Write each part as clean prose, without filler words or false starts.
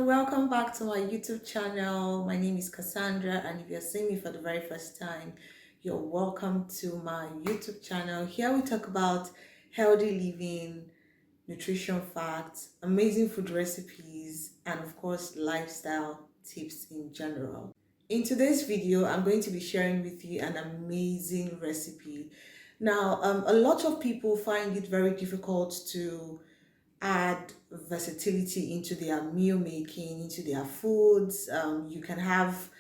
welcome back to my YouTube channel. My name is Cassandra, and if you're seeing me for the very first time, you're welcome to my YouTube channel. Here we talk about healthy living, nutrition facts, amazing food recipes, and of course, lifestyle tips in general. In today's video, I'm going to be sharing with you an amazing recipe. Now, a lot of people find it very difficult to add versatility into their meal making, into their foods. You can have,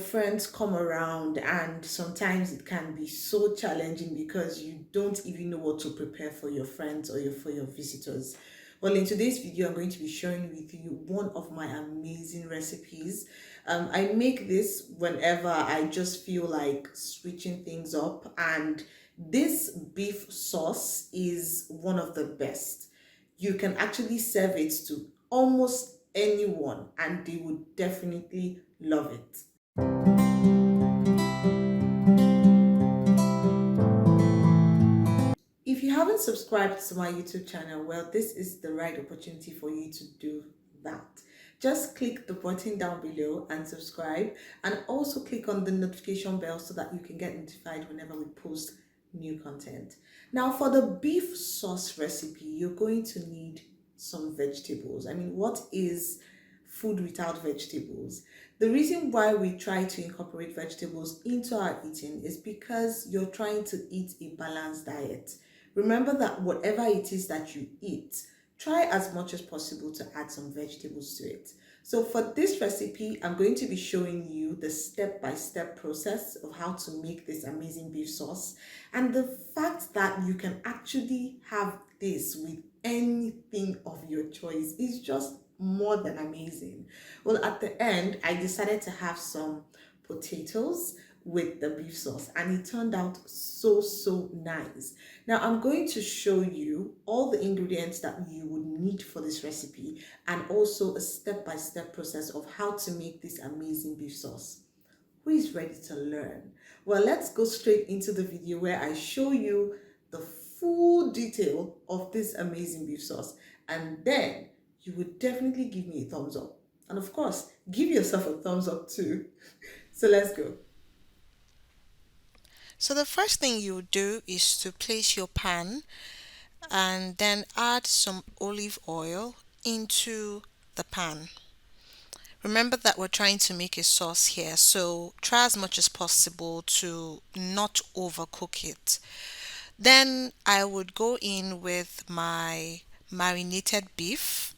friends come around, and sometimes it can be so challenging because you don't even know what to prepare for your friends or for your visitors. Well, in today's video, I'm going to be sharing with you one of my amazing recipes. I make this whenever I just feel like switching things up, and this beef sauce is one of the best. You can actually serve it to almost anyone, and they would definitely love it. If you haven't subscribed to my YouTube channel, well, this is the right opportunity for you to do that. Just click the button down below and subscribe, and also click on the notification bell so that you can get notified whenever we post new content. Now, for the beef sauce recipe, you're going to need some vegetables. I mean, what is food without vegetables? The reason why we try to incorporate vegetables into our eating is because you're trying to eat a balanced diet. Remember that whatever it is that you eat, try as much as possible to add some vegetables to it. So for this recipe, I'm going to be showing you the step-by-step process of how to make this amazing beef sauce. And the fact that you can actually have this with anything of your choice is just more than amazing. Well, at the end, I decided to have some potatoes with the beef sauce, and it turned out so nice. Now I'm going to show you all the ingredients that you would need for this recipe, and also a step-by-step process of how to make this amazing beef sauce. Who is ready to learn? Well, let's go straight into the video where I show you the full detail of this amazing beef sauce, and then you would definitely give me a thumbs up. And of course, give yourself a thumbs up too. So let's go. So the first thing you do is to place your pan and then add some olive oil into the pan. Remember that we're trying to make a sauce here, so try as much as possible to not overcook it. Then I would go in with my marinated beef.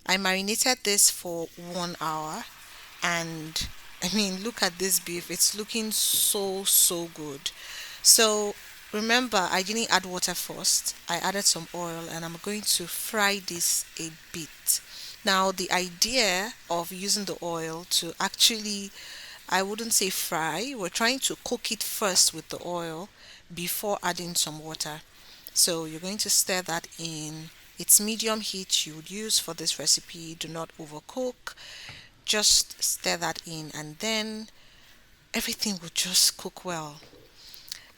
I marinated this for 1 hour, and I mean, look at this beef. It's looking so good. So remember, I didn't add water first. I added some oil, and I'm going to fry this a bit. Now, the idea of using the oil to actually, I wouldn't say fry, we're trying to cook it first with the oil before adding some water. So you're going to stir that in. It's medium heat you would use for this recipe. Do not overcook. Just stir that in, and then everything will just cook well.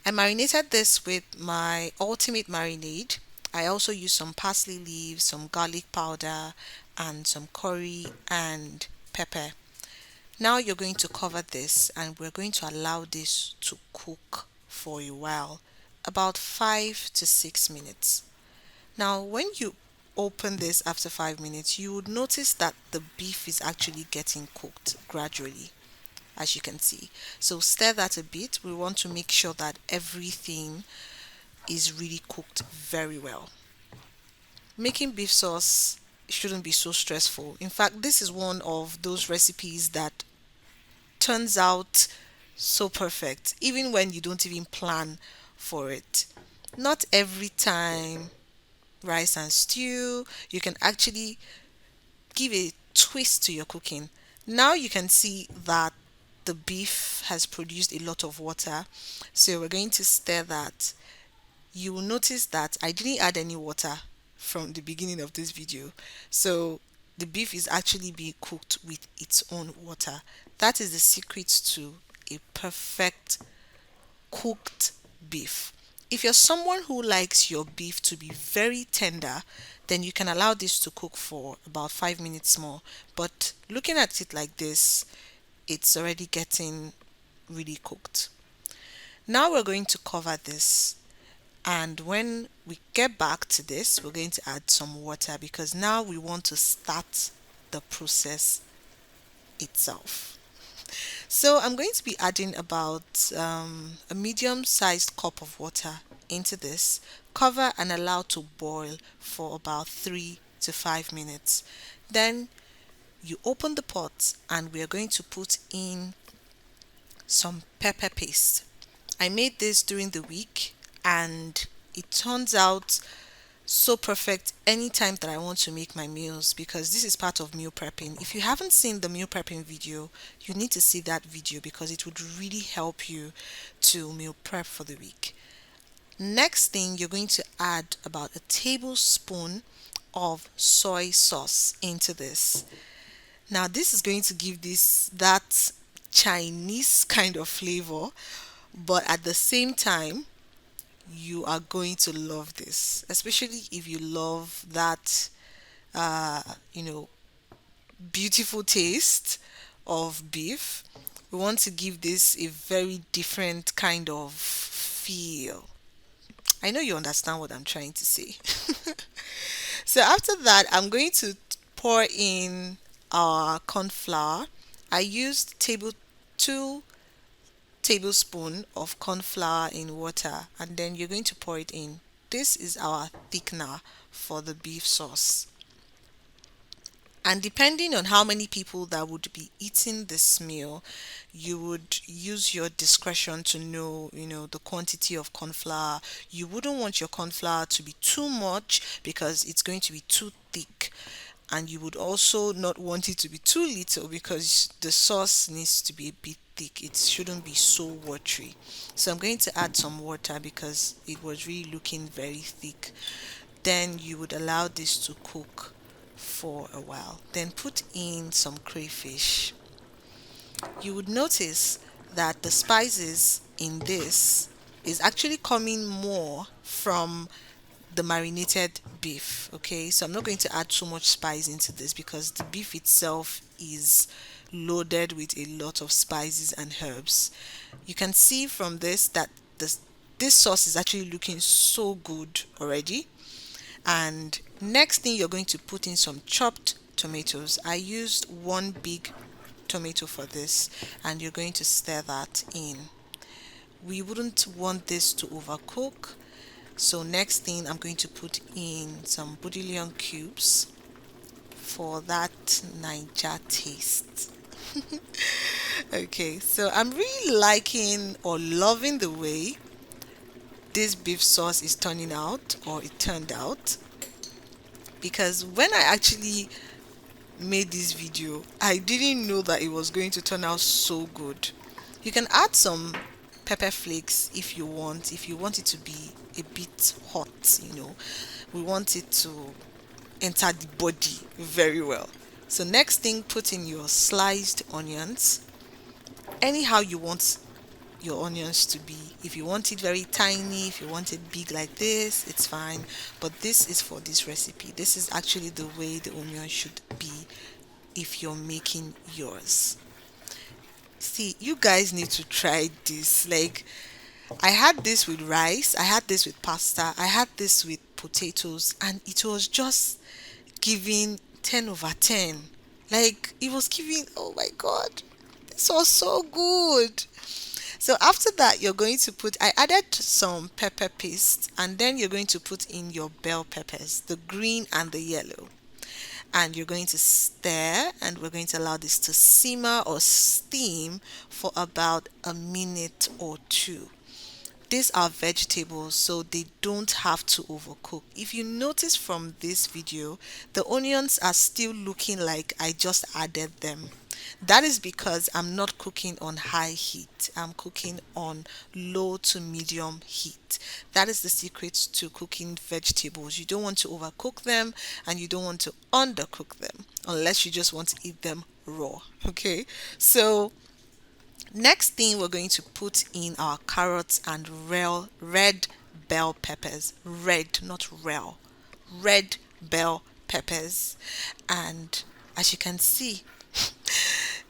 I marinated this with my ultimate marinade. I also used some parsley leaves, some garlic powder, and some curry and pepper. Now you're going to cover this, and we're going to allow this to cook for a while, about 5 to 6 minutes. Now, when you open this after 5 minutes, you would notice that the beef is actually getting cooked gradually, as you can see. So stir that a bit. We want to make sure that everything is really cooked very well. Making beef sauce shouldn't be so stressful. In fact, this is one of those recipes that turns out so perfect, even when you don't even plan for it. Not every time rice and stew, you can actually give a twist to your cooking. Now you can see that the beef has produced a lot of water, so we're going to stir that. You will notice that I didn't add any water from the beginning of this video, so the beef is actually being cooked with its own water. That is the secret to a perfect cooked beef. If you're someone who likes your beef to be very tender, then you can allow this to cook for about 5 minutes more. But looking at it like this, it's already getting really cooked. Now we're going to cover this, and when we get back to this, we're going to add some water because now we want to start the process itself. So I'm going to be adding about a medium-sized cup of water into this. Cover and allow to boil for about 3 to 5 minutes. Then you open the pot and we are going to put in some pepper paste. I made this during the week and it turns out so perfect anytime that I want to make my meals because this is part of meal prepping. If you haven't seen the meal prepping video, you need to see that video because it would really help you to meal prep for the week. Next thing, you're going to add about a tablespoon of soy sauce into this. Now, this is going to give this that Chinese kind of flavor, but at the same time, you are going to love this, especially if you love that, uh, you know, beautiful taste of beef. We want to give this a very different kind of feel. I know you understand what I'm trying to say. So after that, I'm going to pour in our corn flour. I used 2 tablespoon of corn flour in water, and then you're going to pour it in. This is our thickener for the beef sauce. And depending on how many people that would be eating this meal, you would use your discretion to know, the quantity of corn flour. You wouldn't want your corn flour to be too much because it's going to be too thick. And you would also not want it to be too little because the sauce needs to be a bit thick. It shouldn't be so watery. So I'm going to add some water because it was really looking very thick. Then you would allow this to cook for a while. Then put in some crayfish. You would notice that the spices in this is actually coming more from the marinated beef. Okay, so I'm not going to add too much spice into this because the beef itself is loaded with a lot of spices and herbs. You can see from this that this sauce is actually looking so good already. And next thing, you're going to put in some chopped tomatoes. I used one big tomato for this, and you're going to stir that in. We wouldn't want this to overcook. So next thing, I'm going to put in some bouillon cubes for that Niger taste. Okay, so I'm really liking or loving the way this beef sauce is turning out, or it turned out, because when I actually made this video, I didn't know that it was going to turn out so good. You can add some pepper flakes if you want, it to be a bit hot. We want it to enter the body very well. So next thing, put in your sliced onions, anyhow you want your onions to be. If you want it very tiny, if you want it big like this, it's fine, but this is for this recipe. This is actually the way the onion should be if you're making yours. See, you guys need to try this. Like, I had this with rice, I had this with pasta, I had this with potatoes, and it was just giving 10 over 10. Like, it was giving, oh my god, this was so good. So after that, you're going to I added some pepper paste, and then you're going to put in your bell peppers, the green and the yellow. And you're going to stir, and we're going to allow this to simmer or steam for about a minute or two. These are vegetables, so they don't have to overcook. If you notice from this video, the onions are still looking like I just added them. That is because I'm not cooking on high heat. I'm cooking on low to medium heat. That is the secret to cooking vegetables. You don't want to overcook them, and you don't want to undercook them unless you just want to eat them raw. Okay, so next thing, we're going to put in our carrots and red bell peppers. Red, not real. Red bell peppers. And as you can see,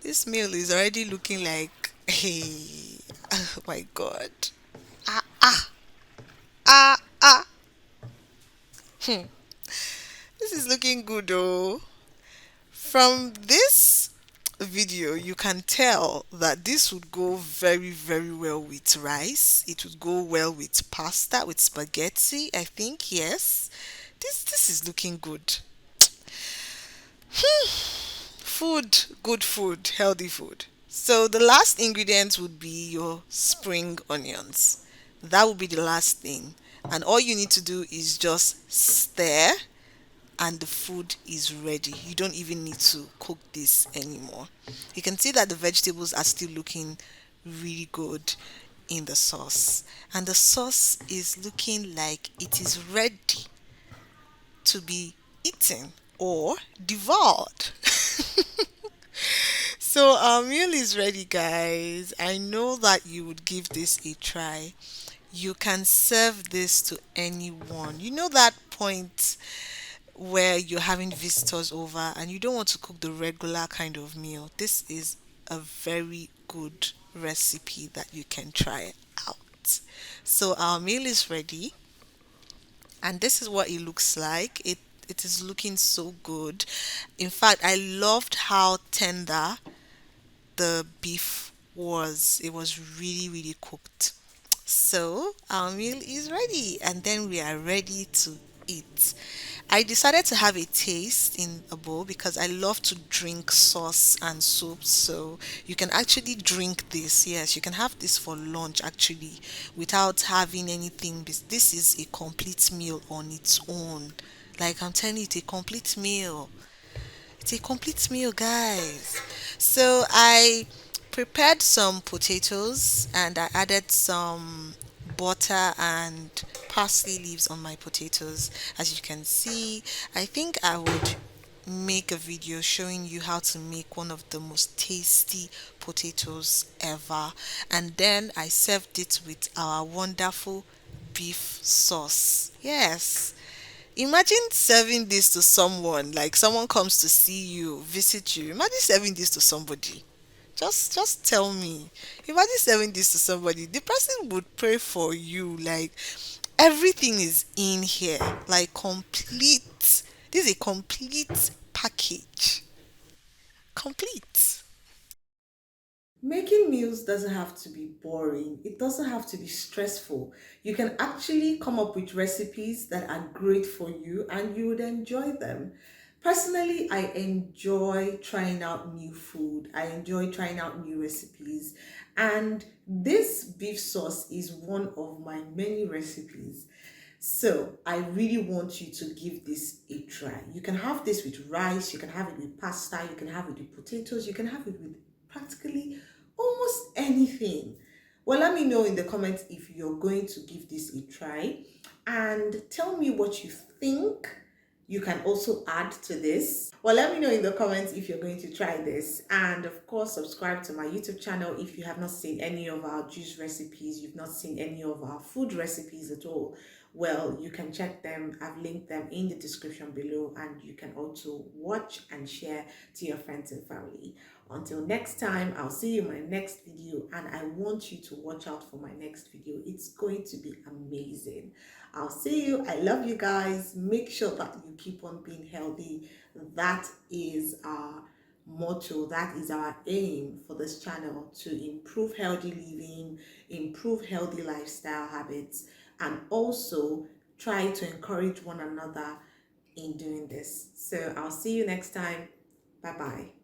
this meal is already looking like, hey, oh my God. Ah, ah, ah, ah. This is looking good, though. From this video, you can tell that this would go very, very well with rice. It would go well with pasta, with spaghetti, I think, yes. This is looking good. Food, good food, healthy food. So the last ingredient would be your spring onions. That would be the last thing. And all you need to do is just stir and the food is ready. You don't even need to cook this anymore. You can see that the vegetables are still looking really good in the sauce. And the sauce is looking like it is ready to be eaten or devoured. So our meal is ready, guys. I know that you would give this a try. You can serve this to anyone. You know that point where you're having visitors over and you don't want to cook the regular kind of meal. This is a very good recipe that you can try out. So our meal is ready and this is what it looks like. It is looking so good. In fact, I loved how tender the beef was. It was really, really cooked. So our meal is ready, and then we are ready to eat. I decided to have a taste in a bowl because I love to drink sauce and soup. So you can actually drink this. Yes, you can have this for lunch actually without having anything. This is a complete meal on its own. Like I'm telling you, it's a complete meal. It's a complete meal, guys. So I prepared some potatoes and I added some butter and parsley leaves on my potatoes. As you can see, I think I would make a video showing you how to make one of the most tasty potatoes ever. And then I served it with our wonderful beef sauce. Yes. Imagine serving this to someone, like someone comes to see you, visit you. Imagine serving this to somebody. Just tell me. Imagine serving this to somebody. The person would pray for you. Like everything is in here. Like complete. This is a complete package. Complete. Making meals doesn't have to be boring. It doesn't have to be stressful. You can actually come up with recipes that are great for you and you would enjoy them. Personally, I enjoy trying out new food. I enjoy trying out new recipes. And this beef sauce is one of my many recipes. So I really want you to give this a try. You can have this with rice, you can have it with pasta, you can have it with potatoes, you can have it with practically almost anything. Well, let me know in the comments if you're going to give this a try and tell me what you think you can also add to this. Well, let me know in the comments if you're going to try this. And of course, subscribe to my YouTube channel if you have not seen any of our juice recipes, you've not seen any of our food recipes at all. Well, you can check them. I've linked them in the description below, and you can also watch and share to your friends and family. Until next time, I'll see you in my next video, and I want you to watch out for my next video. It's going to be amazing. I'll see you. I love you guys. Make sure that you keep on being healthy. That is our motto. That is our aim for this channel, to improve healthy living, improve healthy lifestyle habits, and also try to encourage one another in doing this. So I'll see you next time. Bye bye.